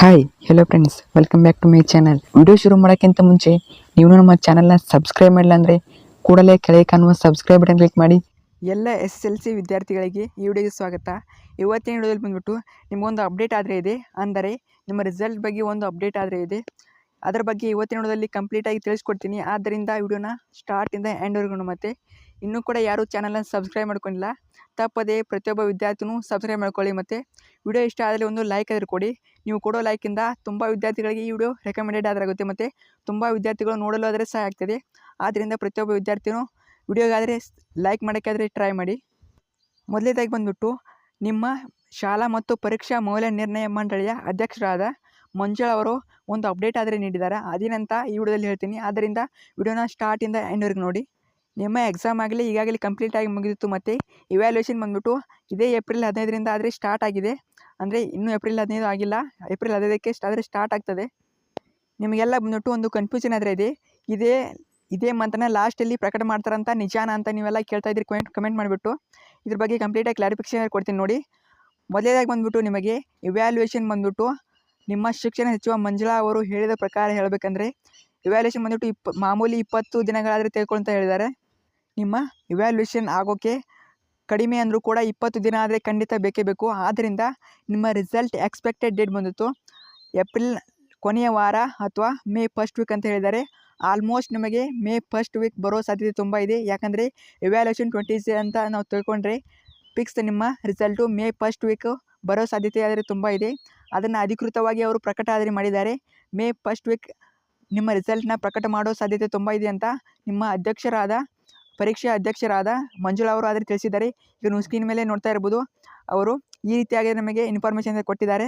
Hi hello friends, welcome back to my channel. Video ಶುರು ಮಾಡೋಕ್ಕಿಂತ ಮುಂಚೆ ನೀವು ನಮ್ಮ ಚಾನಲ್ನ ಸಬ್ಸ್ಕ್ರೈಬ್ ಮಾಡಿಲ್ಲ ಅಂದರೆ ಕೂಡಲೇ ಕೆಳಗೆ ಕಾಣುವ ಸಬ್ಸ್ಕ್ರೈಬ್ ಬಟನ್ ಕ್ಲಿಕ್ ಮಾಡಿ. ಎಲ್ಲ SSLC ವಿದ್ಯಾರ್ಥಿಗಳಿಗೆ ಈ ವಿಡಿಯೋಗೆ ಸ್ವಾಗತ. ಇವತ್ತಿನ ವಿಡಿಯೋದಲ್ಲಿ ಬಂದ್ಬಿಟ್ಟು ನಿಮಗೊಂದು ಅಪ್ಡೇಟ್ ಆದರೆ ಇದೆ, ಅಂದರೆ ನಿಮ್ಮ ರಿಸಲ್ಟ್ ಬಗ್ಗೆ ಒಂದು ಅಪ್ಡೇಟ್ ಆದರೆ ಇದೆ. ಅದರ ಬಗ್ಗೆ ಇವತ್ತಿನ ವಿಡಿಯೋದಲ್ಲಿ ಕಂಪ್ಲೀಟಾಗಿ ತಿಳಿಸ್ಕೊಡ್ತೀನಿ. ಆದ್ದರಿಂದ ವಿಡಿಯೋನ ಸ್ಟಾರ್ಟಿಂದ ಎಂಡ್ವರೆಗೂ ಮತ್ತು ಇನ್ನೂ ಕೂಡ ಯಾರೂ ಚಾನಲ್ನ ಸಬ್ಸ್ಕ್ರೈಬ್ ಮಾಡ್ಕೊಂಡಿಲ್ಲ ತಪ್ಪದೇ ಪ್ರತಿಯೊಬ್ಬ ವಿದ್ಯಾರ್ಥಿನೂ ಸಬ್ಸ್ಕ್ರೈಬ್ ಮಾಡ್ಕೊಳ್ಳಿ. ಮತ್ತು ವಿಡಿಯೋ ಇಷ್ಟ ಆದರೆ ಒಂದು ಲೈಕ್ ಆದರೂ ಕೊಡಿ. ನೀವು ಕೊಡೋ ಲೈಕಿಂದ ತುಂಬ ವಿದ್ಯಾರ್ಥಿಗಳಿಗೆ ಈ ವಿಡಿಯೋ ರೆಕಮೆಂಡೆಡ್ ಆಗುತ್ತೆ ಮತ್ತು ತುಂಬ ವಿದ್ಯಾರ್ಥಿಗಳು ನೋಡಲು ಆದರೆ ಸಹಾಯ ಆಗ್ತದೆ. ಆದ್ದರಿಂದ ಪ್ರತಿಯೊಬ್ಬ ವಿದ್ಯಾರ್ಥಿನೂ ವಿಡಿಯೋಗಾದರೆ ಲೈಕ್ ಮಾಡೋಕ್ಕಾದರೆ ಟ್ರೈ ಮಾಡಿ. ಮೊದಲನೇದಾಗಿ ಬಂದ್ಬಿಟ್ಟು ನಿಮ್ಮ ಶಾಲಾ ಮತ್ತು ಪರೀಕ್ಷಾ ಮೌಲ್ಯ ನಿರ್ಣಯ ಮಂಡಳಿಯ ಅಧ್ಯಕ್ಷರಾದ ಮಂಜುಳಾ ಅವರು ಒಂದು ಅಪ್ಡೇಟ್ ಆದರೆ ನೀಡಿದ್ದಾರೆ. ಅದೇನಂತ ಈ ವಿಡಿಯೋದಲ್ಲಿ ಹೇಳ್ತೀನಿ. ಆದ್ದರಿಂದ ವಿಡಿಯೋನ ಸ್ಟಾರ್ಟಿಂದ ಎಂಡ್ವರೆಗೂ ನೋಡಿ. ನಿಮ್ಮ ಎಕ್ಸಾಮ್ ಆಗಲಿ ಈಗಾಗಲೇ ಕಂಪ್ಲೀಟಾಗಿ ಮುಗಿದಿತ್ತು ಮತ್ತು ಇವ್ಯಾಲ್ಯೂಯೇಷನ್ ಬಂದ್ಬಿಟ್ಟು ಇದೇ ಏಪ್ರಿಲ್ 15ರಿಂದ ಆದರೆ ಸ್ಟಾರ್ಟ್ ಆಗಿದೆ. ಅಂದರೆ ಇನ್ನೂ ಏಪ್ರಿಲ್ 15 ಆಗಿಲ್ಲ, ಏಪ್ರಿಲ್ 15ಕ್ಕೆ ಆದರೆ ಸ್ಟಾರ್ಟ್ ಆಗ್ತದೆ. ನಿಮಗೆಲ್ಲ ಬಂದ್ಬಿಟ್ಟು ಒಂದು ಕನ್ಫ್ಯೂಷನ್ ಆದರೆ ಇದೆ, ಇದೇ ಮಂತ್ನ ಲಾಸ್ಟಲ್ಲಿ ಪ್ರಕಟ ಮಾಡ್ತಾರಂತ ನಿಜಾನ ಅಂತ ನೀವೆಲ್ಲ ಕೇಳ್ತಾ ಇದ್ದೀರಿ. ಕಮೆಂಟ್ ಮಾಡಿಬಿಟ್ಟು ಇದ್ರ ಬಗ್ಗೆ ಕಂಪ್ಲೀಟಾಗಿ ಕ್ಲಾರಿಫಿಕೇಷನ್ ಕೊಡ್ತೀನಿ ನೋಡಿ. ಮೊದಲೇದಾಗಿ ಬಂದ್ಬಿಟ್ಟು ನಿಮಗೆ ಇವ್ಯಾಲ್ಯೂಯೇಷನ್ ಬಂದ್ಬಿಟ್ಟು ನಿಮ್ಮ ಶಿಕ್ಷಣ ಸಚಿವ ಮಂಜುಳಾ ಅವರು ಹೇಳಿದ ಪ್ರಕಾರ ಹೇಳಬೇಕಂದ್ರೆ ಇವ್ಯಾಲ್ಯೂಯೇಷನ್ ಬಂದ್ಬಿಟ್ಟು ಮಾಮೂಲಿ 20 ದಿನಗಳಾದರೆ ತೆಗೆದುಕೊಂತ ಹೇಳಿದ್ದಾರೆ. ನಿಮ್ಮ ಇವ್ಯಾಲ್ಯೂಯೇಷನ್ ಆಗೋಕ್ಕೆ ಕಡಿಮೆ ಅಂದರೂ ಕೂಡ 20 ದಿನ ಆದರೆ ಖಂಡಿತ ಬೇಕೇ ಬೇಕು. ಆದ್ದರಿಂದ ನಿಮ್ಮ ರಿಸಲ್ಟ್ ಎಕ್ಸ್ಪೆಕ್ಟೆಡ್ ಡೇಟ್ ಬಂದಿತ್ತು ಏಪ್ರಿಲ್ ಕೊನೆಯ ವಾರ ಅಥವಾ ಮೇ ಫಸ್ಟ್ ವೀಕ್ ಅಂತ ಹೇಳಿದ್ದಾರೆ. ಆಲ್ಮೋಸ್ಟ್ ನಿಮಗೆ ಮೇ ಫಸ್ಟ್ ವೀಕ್ ಬರೋ ಸಾಧ್ಯತೆ ತುಂಬ ಇದೆ. ಯಾಕಂದರೆ ಇವ್ಯಾಲ್ಯೂಯೇಷನ್ 20 ಅಂತ ನಾವು ತಿಳ್ಕೊಂಡ್ರೆ ಫಿಕ್ಸ್ ನಿಮ್ಮ ರಿಸಲ್ಟು ಮೇ ಫಸ್ಟ್ ವೀಕ್ ಬರೋ ಸಾಧ್ಯತೆ ಆದರೆ ತುಂಬ ಇದೆ. ಅದನ್ನು ಅಧಿಕೃತವಾಗಿ ಅವರು ಪ್ರಕಟ ಆದರೆ ಮಾಡಿದ್ದಾರೆ. ಮೇ ಫಸ್ಟ್ ವೀಕ್ ನಿಮ್ಮ ರಿಸಲ್ಟ್ನ ಪ್ರಕಟ ಮಾಡೋ ಸಾಧ್ಯತೆ ತುಂಬ ಇದೆ ಅಂತ ನಿಮ್ಮ ಪರೀಕ್ಷೆ ಅಧ್ಯಕ್ಷರಾದ ಮಂಜುಳಾ ಅವರು ಆದರೆ ತಿಳಿಸಿದ್ದಾರೆ. ಈಗ ನೀವು ಸ್ಕ್ರೀನ್ ಮೇಲೆ ನೋಡ್ತಾ ಇರ್ಬೋದು, ಅವರು ಈ ರೀತಿಯಾಗಿ ನಮಗೆ ಇನ್ಫಾರ್ಮೇಷನ್ ಕೊಟ್ಟಿದ್ದಾರೆ.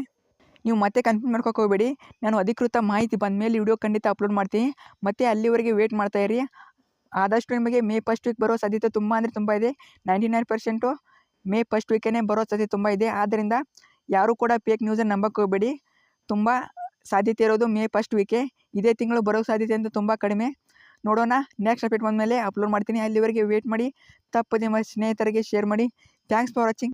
ನೀವು ಮತ್ತೆ ಕನ್ಫ್ಯೂಸ್ ಮಾಡ್ಕೋಕೆ ಹೋಗಬೇಡಿ. ನಾನು ಅಧಿಕೃತ ಮಾಹಿತಿ ಬಂದ ಮೇಲೆ ವಿಡಿಯೋ ಖಂಡಿತ ಅಪ್ಲೋಡ್ ಮಾಡ್ತೀನಿ. ಮತ್ತು ಅಲ್ಲಿವರೆಗೆ ವೇಟ್ ಮಾಡ್ತಾ ಇರಿ. ಆದಷ್ಟು ನಿಮಗೆ ಮೇ ಫಸ್ಟ್ ವೀಕ್ ಬರೋ ಸಾಧ್ಯತೆ ತುಂಬ ಅಂದರೆ ತುಂಬ ಇದೆ. 99% ಮೇ ಫಸ್ಟ್ ವೀಕೇ ಬರೋ ಸಾಧ್ಯತೆ ತುಂಬ ಇದೆ. ಆದ್ದರಿಂದ ಯಾರೂ ಕೂಡ ಫೇಕ್ ನ್ಯೂಸನ್ನು ನಂಬಕ್ಕೆ ಹೋಗಬೇಡಿ. ತುಂಬ ಸಾಧ್ಯತೆ ಇರೋದು ಮೇ ಫಸ್ಟ್ ವೀಕೆ. ಇದೇ ತಿಂಗಳು ಬರೋ ಸಾಧ್ಯತೆ ಅಂತ ತುಂಬ ಕಡಿಮೆ. ನೋಡೋಣ, ನೆಕ್ಸ್ಟ್ ಅಪ್ಡೇಟ್ ಬಂದಮೇಲೆ ಅಪ್ಲೋಡ್ ಮಾಡ್ತೀನಿ. ಅಲ್ಲಿವರೆಗೆ ವೇಟ್ ಮಾಡಿ. ತಪ್ಪದೆ ನಿಮ್ಮ ಸ್ನೇಹಿತರಿಗೆ ಶೇರ್ ಮಾಡಿ. Thanks for watching.